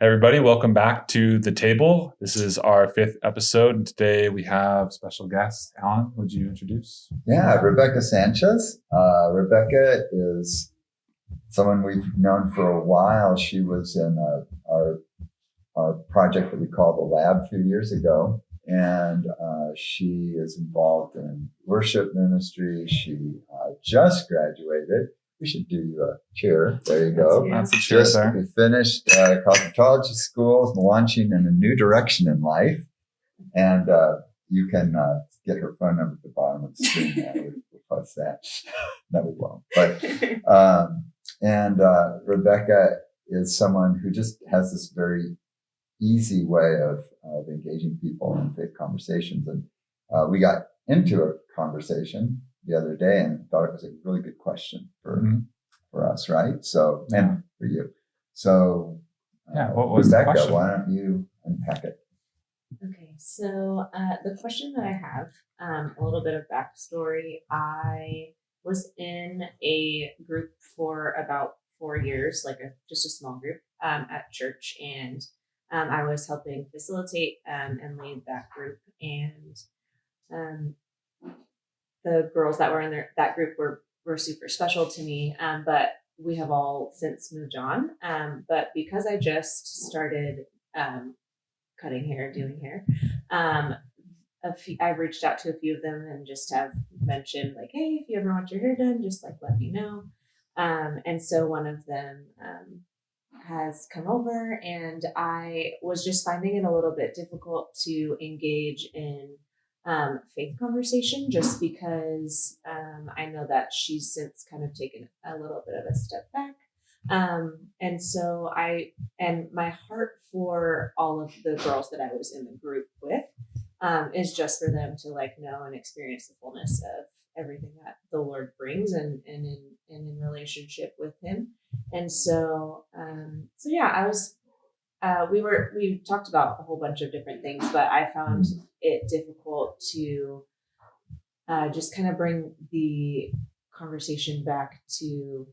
Hey everybody, welcome back to the table. This is our fifth episode, and today we have special guest. Alan, would you introduce? Yeah, Rebecca Sanchez. Rebecca is someone we've known for a while. She was in our project that we called the Lab a few years ago, and she is involved in worship ministry. She just graduated. We should do you a cheer. There you go. That's a cheer Just there. finished cosmetology schools, launching in a new direction in life, and you can get her phone number at the bottom of the screen. We'll post that. No, we won't. But Rebecca is someone who just has this very easy way of engaging people in faith conversations. And we got into a conversation the other day and thought it was a really good question for us, right? So, and for you. So, what was Rebecca, the question? why don't you unpack it? Okay, so the question that I have, a little bit of backstory. I was in a group for about 4 years, just a small group at church, and I was helping facilitate and lead that group. And the girls that were in that group were super special to me, but we have all since moved on. But because I just started cutting hair, doing hair, I've reached out to a few of them and just have mentioned like, hey, if you ever want your hair done, just let me know. And so one of them has come over, and I was just finding it a little bit difficult to engage in faith conversation, just because I know that she's since kind of taken a little bit of a step back. And so my heart for all of the girls that I was in the group with is just for them to know and experience the fullness of everything that the Lord brings, and in relationship with Him. And so yeah, I was we talked about a whole bunch of different things, but I found it difficult to just kind of bring the conversation back to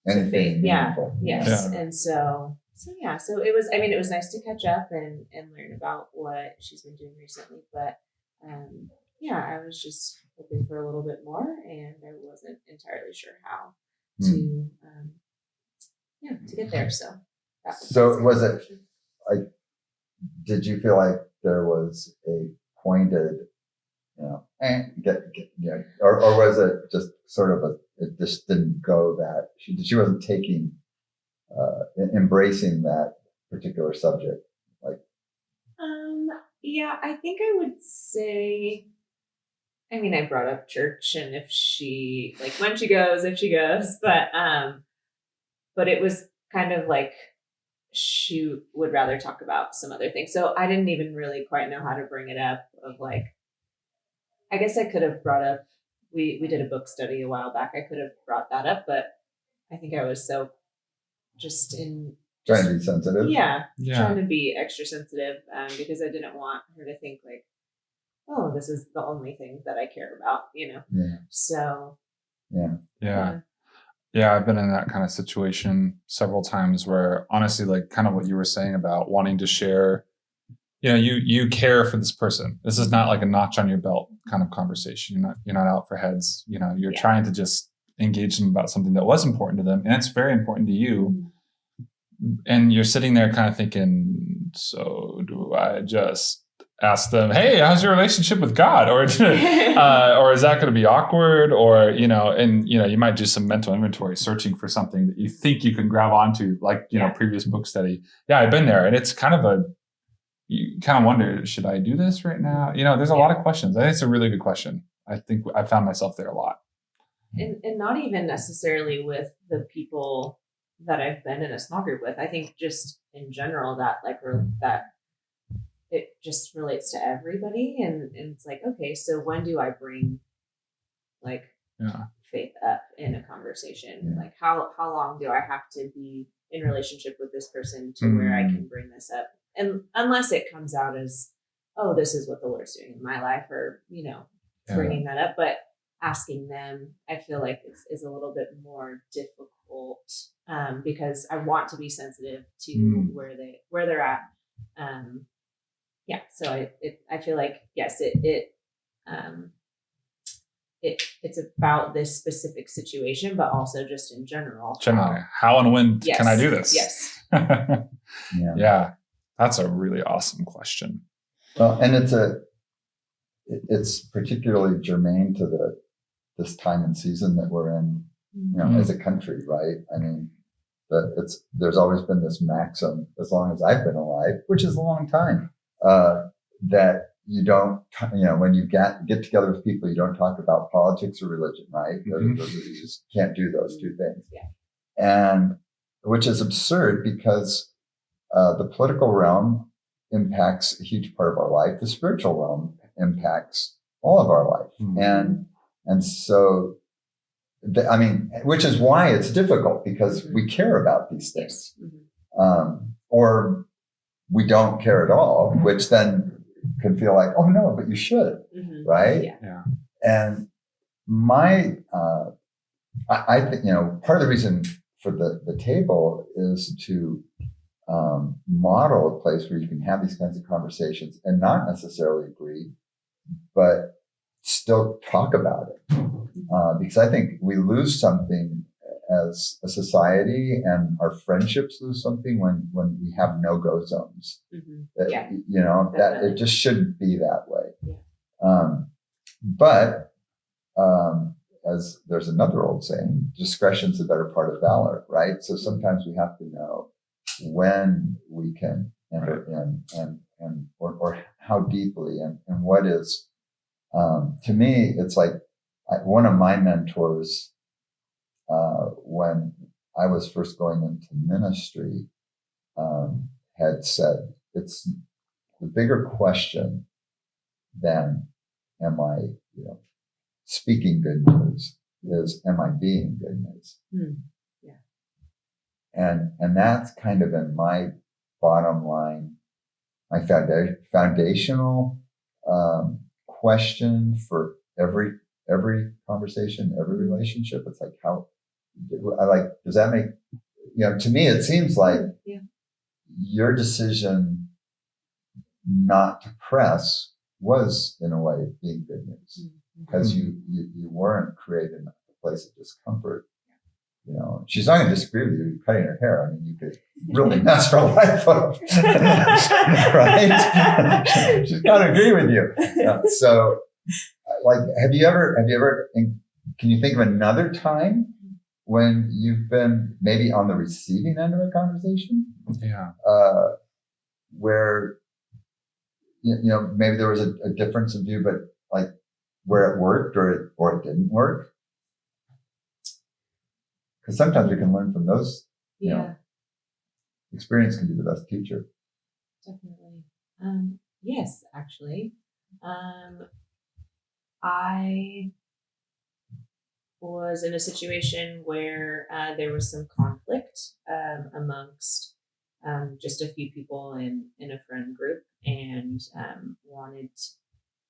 faith. Yeah. Yes. Yeah. And so it was, it was nice to catch up and learn about what she's been doing recently, but I was just hoping for a little bit more, and I wasn't entirely sure how to get there. So was it like, did you feel like there was a pointed, or was it just sort of it just didn't go that she wasn't taking, embracing that particular subject? Yeah, I think I would say, I brought up church, and if she, when she goes, if she goes, but it was kind of like she would rather talk about some other things. So I didn't even really quite know how to bring it up I guess I could have brought up, we did a book study a while back. I could have brought that up, but I think I was so trying to be sensitive. Yeah. Trying to be extra sensitive, because I didn't want her to think oh, this is the only thing that I care about, Yeah. So. Yeah, I've been in that kind of situation several times where honestly, kind of what you were saying about wanting to share, you care for this person. This is not like a notch on your belt kind of conversation. You're not out for heads. You're trying to just engage them about something that was important to them, and it's very important to you. Mm-hmm. And you're sitting there kind of thinking, so do I just ask them, hey, how's your relationship with God? Or is that going to be awkward? Or, you might do some mental inventory searching for something that you think you can grab onto, previous book study. Yeah, I've been there. And it's kind of you kind of wonder, should I do this right now? There's a lot of questions. I think it's a really good question. I think I found myself there a lot. And not even necessarily with the people that I've been in a small group with. I think just in general that that it just relates to everybody, and it's okay, so when do I bring faith up in a conversation? How long do I have to be in relationship with this person to where I can bring this up? And unless it comes out as, oh, this is what the Lord's doing in my life, or bringing that up, but asking them, I feel like is a little bit more difficult difficult because I want to be sensitive to where they're at. So I feel like, yes, it's about this specific situation, but also just in general. Generally, how and when can I do this? Yes. Yeah, that's a really awesome question. Well, and it's particularly germane to this time and season that we're in, as a country, right? I mean, there's always been this maxim, as long as I've been alive, which is a long time, that you don't, when you get together with people, you don't talk about politics or religion, right? You just can't do those two things. Yeah. And which is absurd because the political realm impacts a huge part of our life. The spiritual realm impacts all of our life. And so, which is why it's difficult, because we care about these things. Or we don't care at all, which then can feel like, oh no, but you should, right? Yeah. And I think, part of the reason for the table is to model a place where you can have these kinds of conversations and not necessarily agree, but still talk about it. Because I think we lose something as a society, and our friendships lose something when we have no-go zones. That it just shouldn't be that way. But as there's another old saying, discretion's the better part of valor, right? So sometimes we have to know when we can enter in or how deeply and what is, to me, it's like one of my mentors, when I was first going into ministry, had said, it's the bigger question than am I, speaking good news is, am I being good news? And that's kind of in my bottom line, my foundational question for every conversation, every relationship. It's like, does that make, to me, it seems like your decision not to press was in a way being good news, because you weren't creating a place of discomfort. She's not going to disagree with you. You're cutting her hair. I mean, you could really mess her life up, right? She's got to agree with you. So, have you ever? Can you think of another time when you've been maybe on the receiving end of a conversation? Yeah. Where maybe there was a difference of view, but where it worked or it didn't work. Because sometimes we can learn from those. Experience can be the best teacher. Definitely. Yes, actually. I was in a situation where there was some conflict amongst just a few people in a friend group, and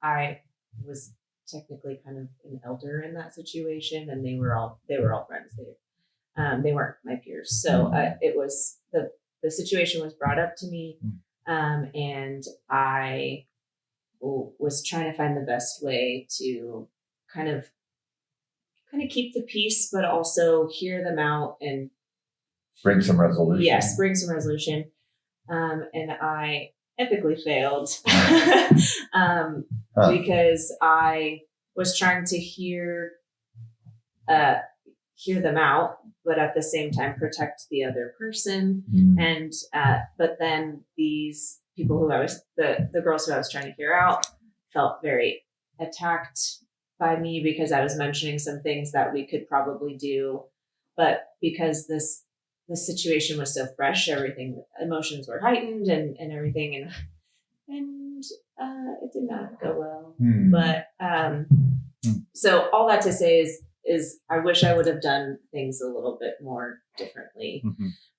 I was technically kind of an elder in that situation, and they were all friends. They weren't my peers. So it was the situation was brought up to me, and I was trying to find the best way to kind of keep the peace, but also hear them out and bring some resolution. Yes, bring some resolution. And I epically failed because I was trying to hear them out, but at the same time protect the other person. And but then these people who the girls who I was trying to hear out felt very attacked by me because I was mentioning some things that we could probably do, but because the situation was so fresh, emotions were heightened and everything, and it did not go well. But so all that to say is I wish I would have done things a little bit more differently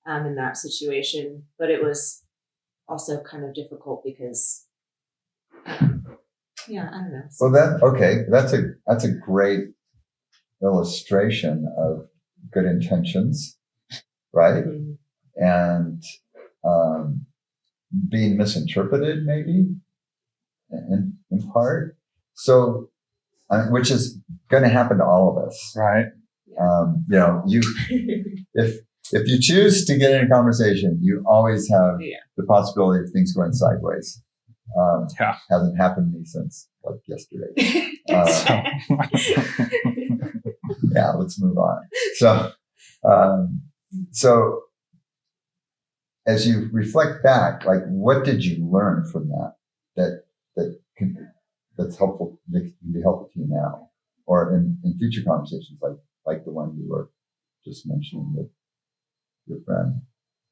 in that situation, but it was also kind of difficult because I don't know. Well, that's a great illustration of good intentions, right? Mm-hmm. And being misinterpreted, maybe in part. So, which is going to happen to all of us, Right. If you choose to get in a conversation, you always have the possibility of things going sideways. Hasn't happened to me since like yesterday. Let's move on. So as you reflect back, like what did you learn from that's helpful, that can be helpful to you now, or in future conversations, like the one you were just mentioning with your friend?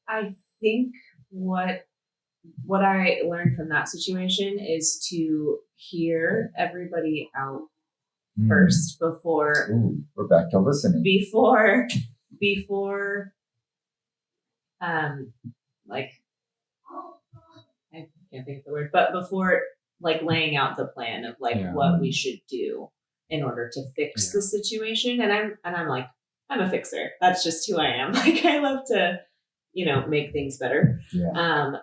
I think what I learned from that situation is to hear everybody out first before. We're back to listening. Before, like, I can't think of the word, but before like laying out the plan of like what we should do in order to fix the situation. And I'm like, I'm a fixer. That's just who I am. Like, I love to, make things better.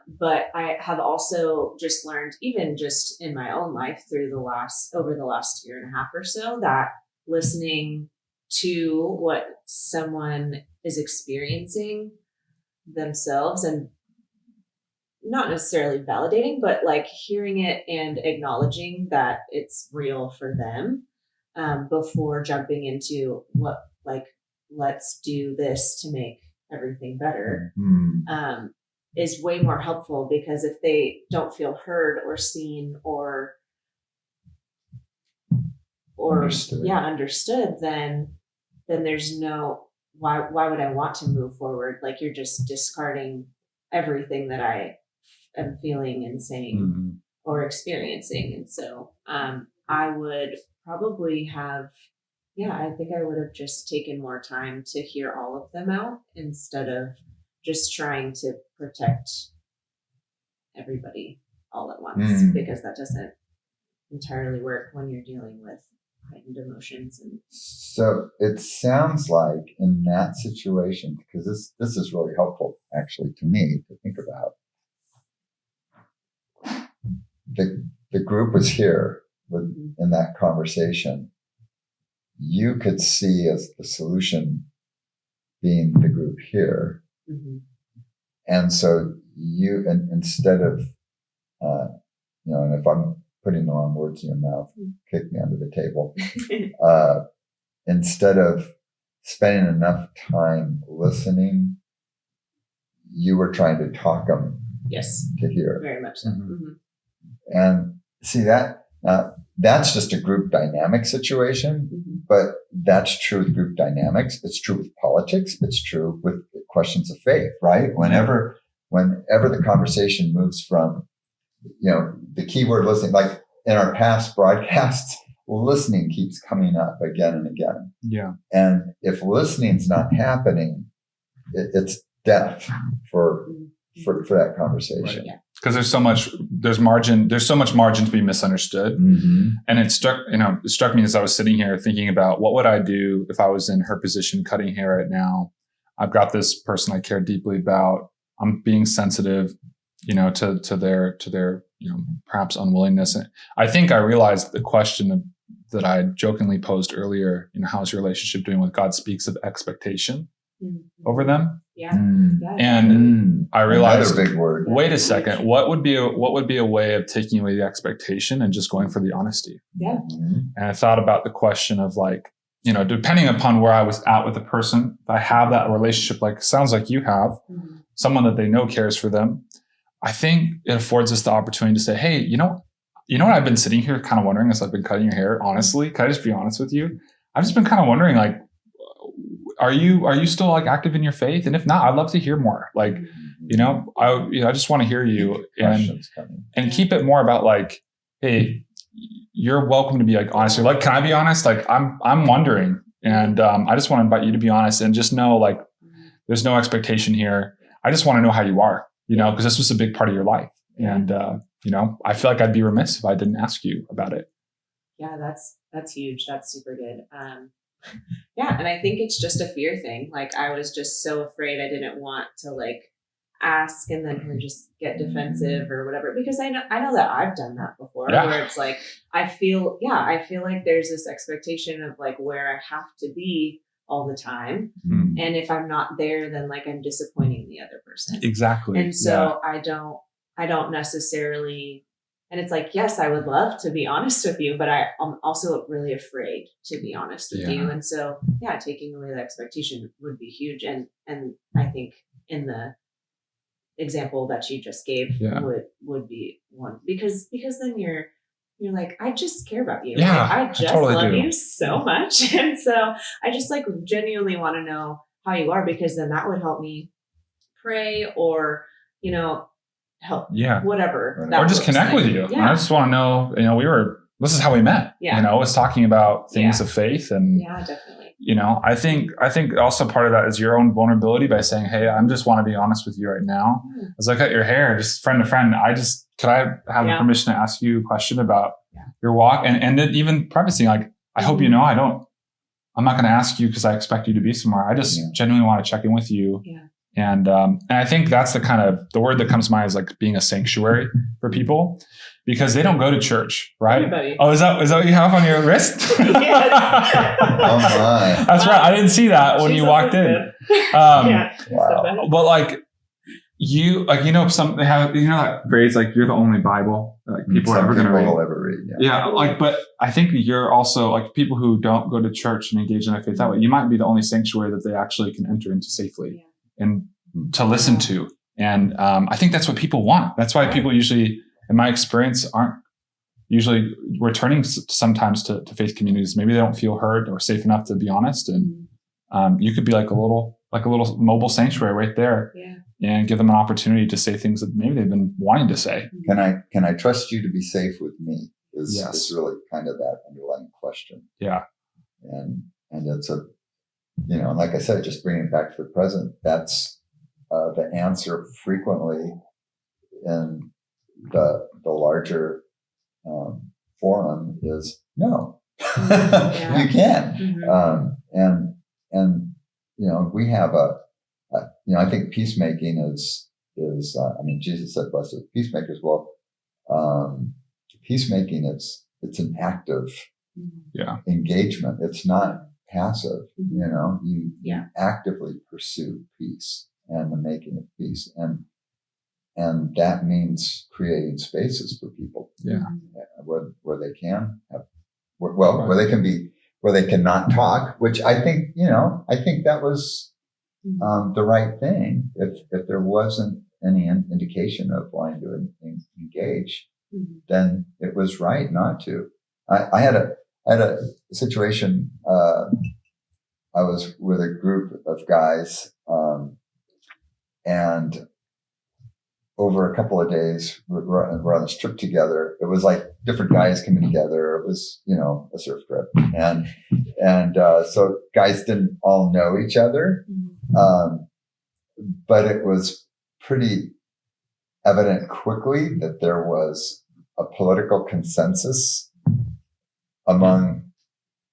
But I have also just learned, even just in my own life over the last year and a half or so, that listening to what someone is experiencing themselves, and not necessarily validating, but like hearing it and acknowledging that it's real for them, before jumping into let's do this to make everything better, is way more helpful, because if they don't feel heard or seen or understood, then there's no, why would I want to move forward? Like, you're just discarding everything that I am feeling and saying or experiencing. And so I would probably have, I think I would have just taken more time to hear all of them out, instead of just trying to protect everybody all at once, because that doesn't entirely work when you're dealing with heightened emotions. And so it sounds like in that situation, because this is really helpful actually to me to think about. The group was here in that conversation. You could see as the solution being the group here. And so you, and instead of, and if I'm putting the wrong words in your mouth, kick me under the table. Instead of spending enough time listening, you were trying to talk them to hear. Very much so. And see that's just a group dynamic situation, but that's true with group dynamics. It's true with politics. It's true with questions of faith, right? Whenever the conversation moves from, the keyword listening, like in our past broadcasts, listening keeps coming up again and again. Yeah. And if listening's not happening, it's death for that conversation. Right. Because there's so much margin to be misunderstood. And it struck me as I was sitting here thinking about, what would I do if I was in her position cutting hair right now? I've got this person I care deeply about. I'm being sensitive, to their perhaps unwillingness. And I think I realized the question that I jokingly posed earlier, how's your relationship doing with God, speaks of expectation over them. And I realized, another big word. Wait a second, what would be a way of taking away the expectation and just going for the honesty? And I thought about the question of, like, depending upon where I was at with the person, if I have that relationship, like sounds like you have, someone that they know cares for them, I think it affords us the opportunity to say, hey, you know what I've been sitting here kind of wondering as I've been cutting your hair, honestly, can I just be honest with you? I've just been kind of wondering, like, are you still like active in your faith? And if not, I'd love to hear more. Like, I just want to hear you, and keep it more about like, hey, you're welcome to be like honest. You're like, can I be honest? Like, I'm wondering, and I just want to invite you to be honest, and just know, like, there's no expectation here. I just want to know how you are, because this was a big part of your life, and I feel like I'd be remiss if I didn't ask you about it. Yeah, that's huge. That's super good. Yeah. And I think it's just a fear thing. Like I was just so afraid. I didn't want to like ask and then her just get defensive or whatever, because I know that I've done that before where it's like, I feel like there's this expectation of like where I have to be all the time. Mm. And if I'm not there, then like I'm disappointing the other person. Exactly. And so I don't necessarily, and it's like, yes, I would love to be honest with you, but I'm also really afraid to be honest with you. And so, taking away the expectation would be huge. And I think in the example that you just gave would be one, because then you're like, I just care about you. Yeah, like, I just totally love do. you so much. And so I just like genuinely want to know how you are, because then that would help me pray or, help whatever. Or just connect with you. I just want to know, this is how we met, was talking about things of faith. And definitely. I think also part of that is your own vulnerability by saying, hey, I just want to be honest with you right now. As I cut your hair, just friend to friend, could I have permission to ask you a question about your walk? And then even prefacing, like, I hope I'm not going to ask you because I expect you to be somewhere. I just genuinely want to check in with you. Yeah. And I think that's the word that comes to mind is like being a sanctuary for people, because they don't go to church, right? Everybody. Oh, is that what you have on your wrist? Yes. Oh my. That's right. I didn't see that when you walked in. Wow. But like they have that phrase, like, you're the only Bible like people are ever going to read. But I think you're also like people who don't go to church and engage in their faith that way. You might be the only sanctuary that they actually can enter into safely and to listen to. And I think that's what people want. That's why people usually, in my experience, aren't usually returning sometimes to faith communities. Maybe they don't feel heard or safe enough to be honest. And you could be like a little mobile sanctuary right there, and give them an opportunity to say things that maybe they've been wanting to say. Can I trust you to be safe with me? Is really kind of that underlying question. Yeah. And it's and like I said, just bringing it back to the present, that's the answer frequently in the larger forum is no. You can't. And we have I think peacemaking is Jesus said, blessed are peacemakers. Well, peacemaking it's an active engagement. It's not passive. You actively pursue peace and the making of peace, and that means creating spaces for people where they can have where they can be, where they cannot talk, which I think that was the right thing. If there wasn't any indication of wanting to engage, then it was right not to. I had a situation. I was with a group of guys, and over a couple of days, we're on this trip together. It was like different guys coming together. It was, a surf trip, and so guys didn't all know each other, but it was pretty evident quickly that there was a political consensus among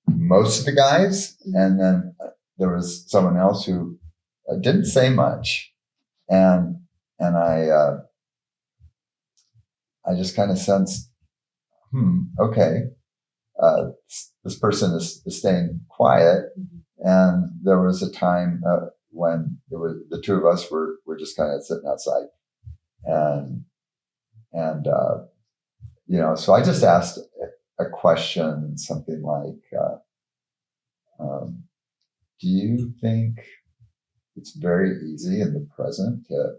most of the guys, and then there was someone else who didn't say much, and I just kind of sensed, okay, this person is staying quiet, and there was a time when the two of us were just kind of sitting outside, and so I just asked a question, something like, do you think it's very easy in the present to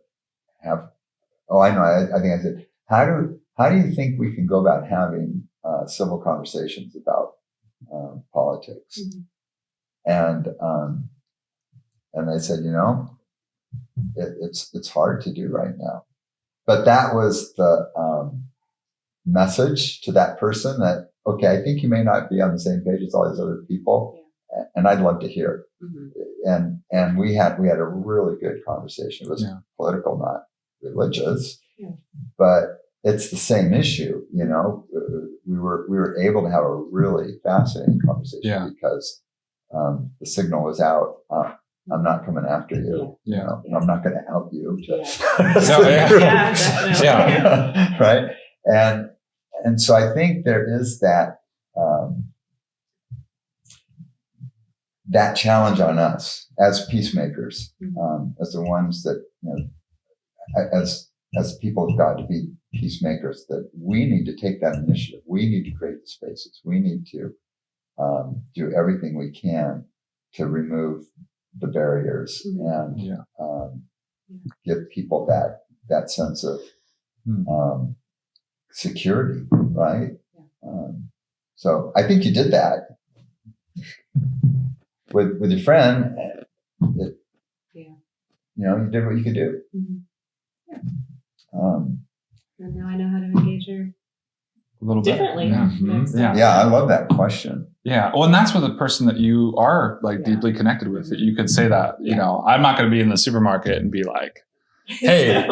have, I know, I think I said, how do you think we can go about having civil conversations about politics? And they said, it's hard to do right now. But that was the message to that person that, okay, I think you may not be on the same page as all these other people, and I'd love to hear. And we had a really good conversation. It was political, not religious, but it's the same issue. We were able to have a really fascinating conversation because the signal was out. I'm not coming after you. Yeah. You know, I'm not going to help you. Yeah. Yeah. Definitely. Yeah. Right. And so I think there is that challenge on us as peacemakers, as the ones that, you know, as people of God, to be peacemakers, that we need to take that initiative. We need to create the spaces. We need to do everything we can to remove the barriers and give people that sense of security, right? So I think you did that with your friend. You know, you did what you could do. And now I know how to engage her A little differently. bit. Yeah, I love that question. Yeah. Well, and that's with a person that you are like deeply connected with, that you could say that, you know, I'm not going to be in the supermarket and be like, hey,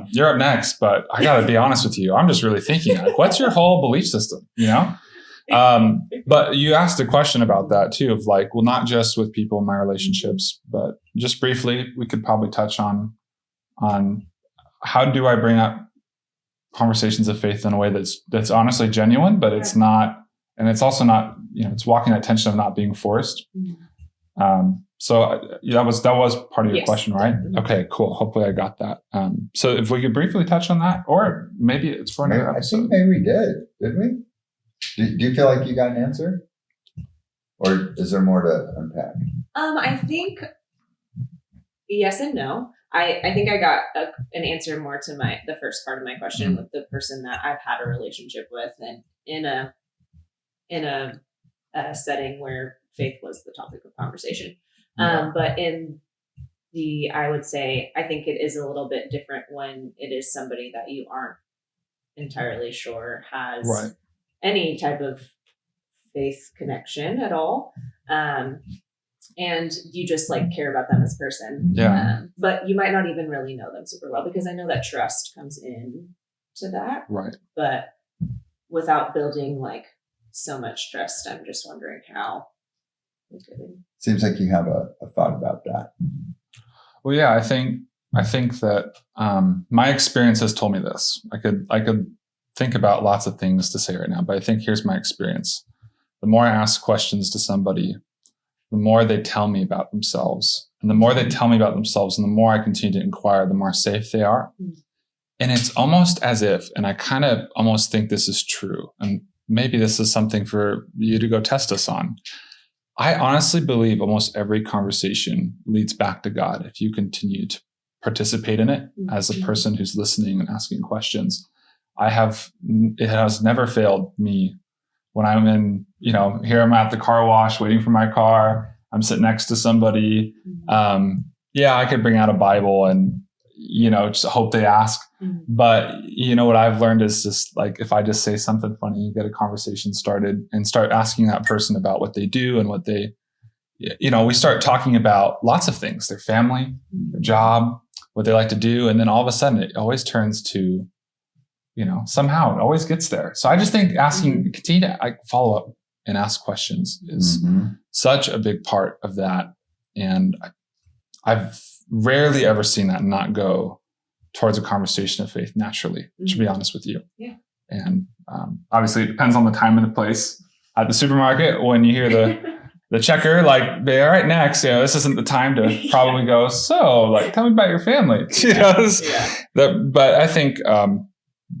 you're up next, but I got to be honest with you. I'm just really thinking, like, what's your whole belief system, you know? But you asked a question about that too, of like, well, not just with people in my relationships, but just briefly, we could probably touch on how do I bring up conversations of faith in a way that's honestly genuine, but it's not, and it's also not, you know, it's walking that tension of not being forced. So that was part of your question, right? Okay, cool. Hopefully I got that. So if we could briefly touch on that, or maybe it's for another episode. I think maybe we did we? Do you feel like you got an answer? Or is there more to unpack? I think yes and no. I think I got an answer more to the first part of my question with the person that I've had a relationship with, and in a setting where faith was the topic of conversation. But I would say, I think it is a little bit different when it is somebody that you aren't entirely sure has any type of faith connection at all. And you just like care about them as a person. But you might not even really know them super well, because I know that trust comes in to that. Right. But without building like so much trust, I'm just wondering how. Seems like you have a thought about that. Well, yeah, I think that my experience has told me this. I could think about lots of things to say right now, but I think here's my experience. The more I ask questions to somebody, the more they tell me about themselves. And the more they tell me about themselves and the more I continue to inquire, the more safe they are. And it's almost as if, and I kind of almost think this is true, and maybe this is something for you to go test us on. I honestly believe almost every conversation leads back to God if you continue to participate in it as a person who's listening and asking questions. It has never failed me when I'm in, you know, here I'm at the car wash waiting for my car. I'm sitting next to somebody. I could bring out a Bible and, you know, just hope they ask. But, you know, what I've learned is just like, if I just say something funny, get a conversation started and start asking that person about what they do and what they, you know, we start talking about lots of things, their family, their job, what they like to do. And then all of a sudden it always turns to, you know, somehow it always gets there. So I just think continue to follow up and ask questions is such a big part of that. And I've rarely ever seen that not go towards a conversation of faith naturally, to be honest with you. And obviously it depends on the time and the place. At the supermarket, when you hear the checker, like, all right, next, you know, this isn't the time to probably go, so like, tell me about your family. You know, but I think,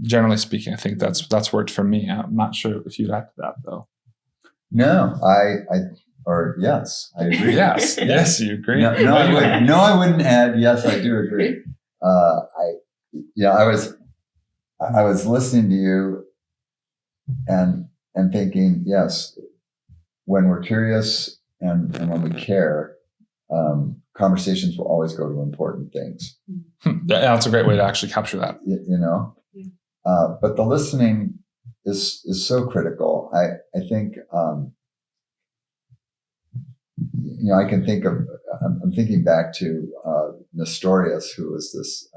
generally speaking, I think that's worked for me. I'm not sure if you'd add to that though. No, yes, I agree. yes, you agree. No, I wouldn't add. Yes, I do agree. I was listening to you and thinking, yes, when we're curious and when we care, conversations will always go to important things. That's a great way to actually capture that. You know, but the listening is so critical. I think, you know, I can think of, I'm thinking back to Nestorius, who was this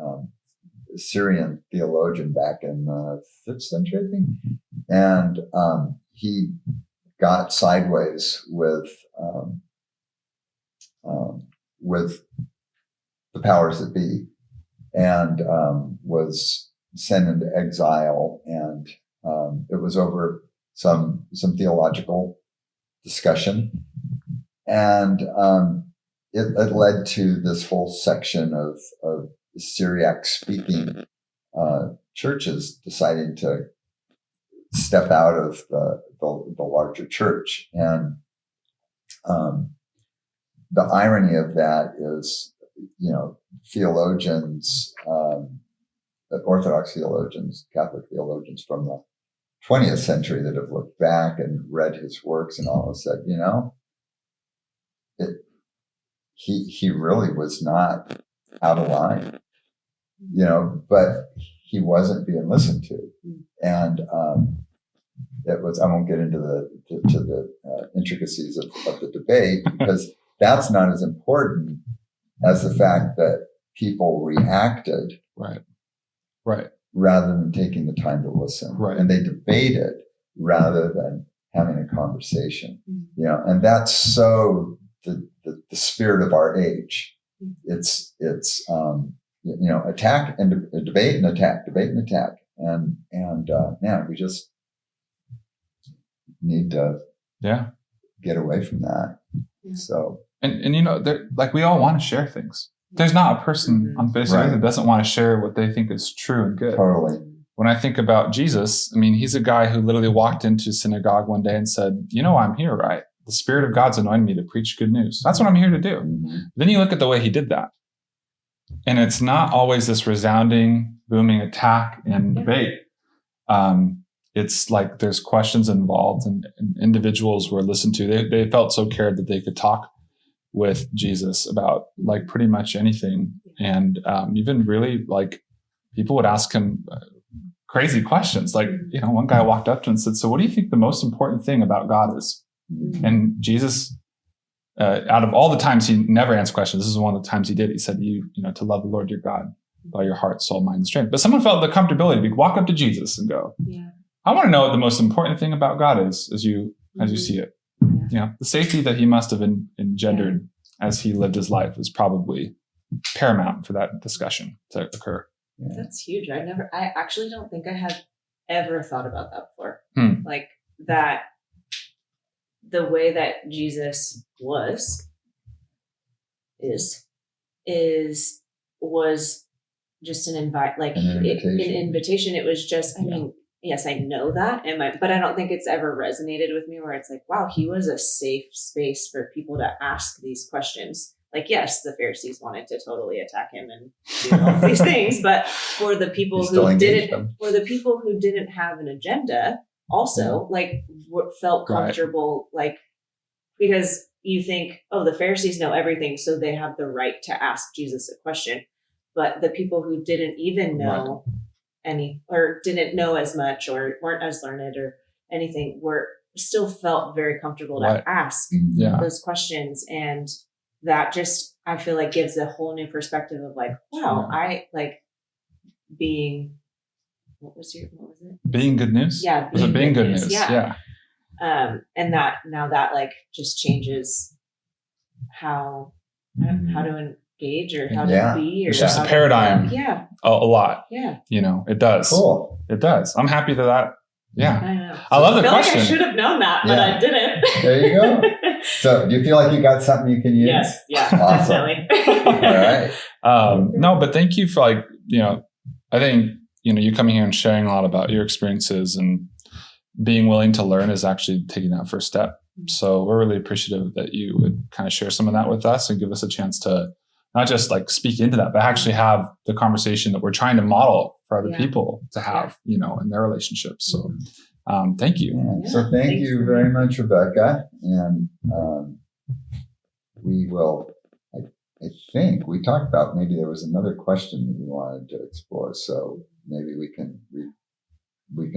Syrian theologian back in the 5th century, I think. And he got sideways with with the powers that be, and was sent into exile. And it was over some theological discussion, and it led to this whole section of Syriac speaking churches deciding to step out of the larger church. And the irony of that is, theologians, Orthodox theologians, Catholic theologians from the 20th century that have looked back and read his works and all have said, he really was not out of line, but he wasn't being listened to. And it was, I won't get into the intricacies of the debate, because that's not as important as the fact that people reacted. Right. Rather than taking the time to listen. Right. And they debated rather than having a conversation. And that's so the spirit of our age. It's attack and debate and attack, and man, we just need to get away from that. So and like, we all want to share things. There's not a person on face of earth that doesn't want to share what they think is true and good. Totally. When I think about Jesus, I mean, he's a guy who literally walked into synagogue one day and said, I'm here, right? The Spirit of God's anointed me to preach good news. That's what I'm here to do. Mm-hmm. Then you look at the way he did that. And it's not always this resounding, booming attack and debate. It's like there's questions involved, and individuals were listened to. They felt so cared that they could talk with Jesus about like pretty much anything. And even really, like, people would ask him crazy questions. Like, one guy walked up to him and said, "So what do you think the most important thing about God is?" And Jesus, out of all the times he never answered questions, this is one of the times he did. He said, to love the Lord your God by your heart, soul, mind, and strength. But someone felt the comfortability to walk up to Jesus and go, I want to know what the most important thing about God is as you see it. The safety that he must have engendered as he lived his life was probably paramount for that discussion to occur. That's huge. I actually don't think I had ever thought about that before. Like that, the way that Jesus was just an invitation. It was just, I mean, yes, I know that, but I don't think it's ever resonated with me where it's like, wow, he was a safe space for people to ask these questions. Like, yes, the Pharisees wanted to totally attack him and do all these things, but for the people who didn't have an agenda, also felt comfortable, like, because you think, oh, the Pharisees know everything, so they have the right to ask Jesus a question. But the people who didn't even know any, or didn't know as much, or weren't as learned or anything, were still felt very comfortable to ask those questions. And that just, I feel like, gives a whole new perspective of like, wow, I like being, what was it? Being good news? Yeah. Was it being good news? Yeah. And that now that like just changes how to engage or how to be. Or it's just a paradigm. A lot. Yeah. It does. Cool. It does. I'm happy that. Yeah. I know. I love the feel question. Like I should have known that, but I didn't. There you go. So do you feel like you got something you can use? Yes. Yeah. Awesome. Definitely. All right. No, but thank you for I think, you coming here and sharing a lot about your experiences and being willing to learn is actually taking that first step. So we're really appreciative that you would kind of share some of that with us and give us a chance to not just like speak into that, but actually have the conversation that we're trying to model for other people to have, in their relationships. So thank you. Yeah. So thank you very much, Rebecca. And we will, I think we talked about, maybe there was another question that we wanted to explore. So maybe we can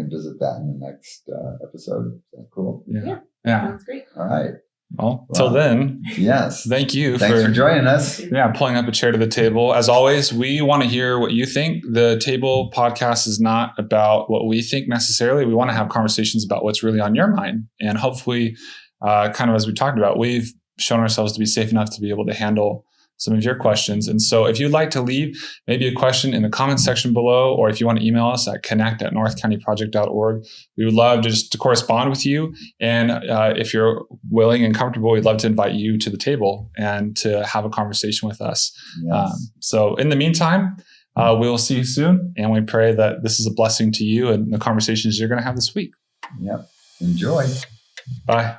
visit that in the next episode. Is that cool? Yeah. Sounds great. All right. Well, till then, yes. Thank you. Thanks for joining us. Yeah, pulling up a chair to the table. As always, we want to hear what you think. The Table podcast is not about what we think necessarily. We want to have conversations about what's really on your mind. And hopefully, kind of as we talked about, we've shown ourselves to be safe enough to be able to handle some of your questions. And so if you'd like to leave maybe a question in the comments section below, or if you want to email us at connect@northcountyproject.org, we would love to correspond with you. And if you're willing and comfortable, we'd love to invite you to the table and to have a conversation with us. Yes. So in the meantime, we will see you soon. And we pray that this is a blessing to you and the conversations you're going to have this week. Yep. Enjoy. Bye.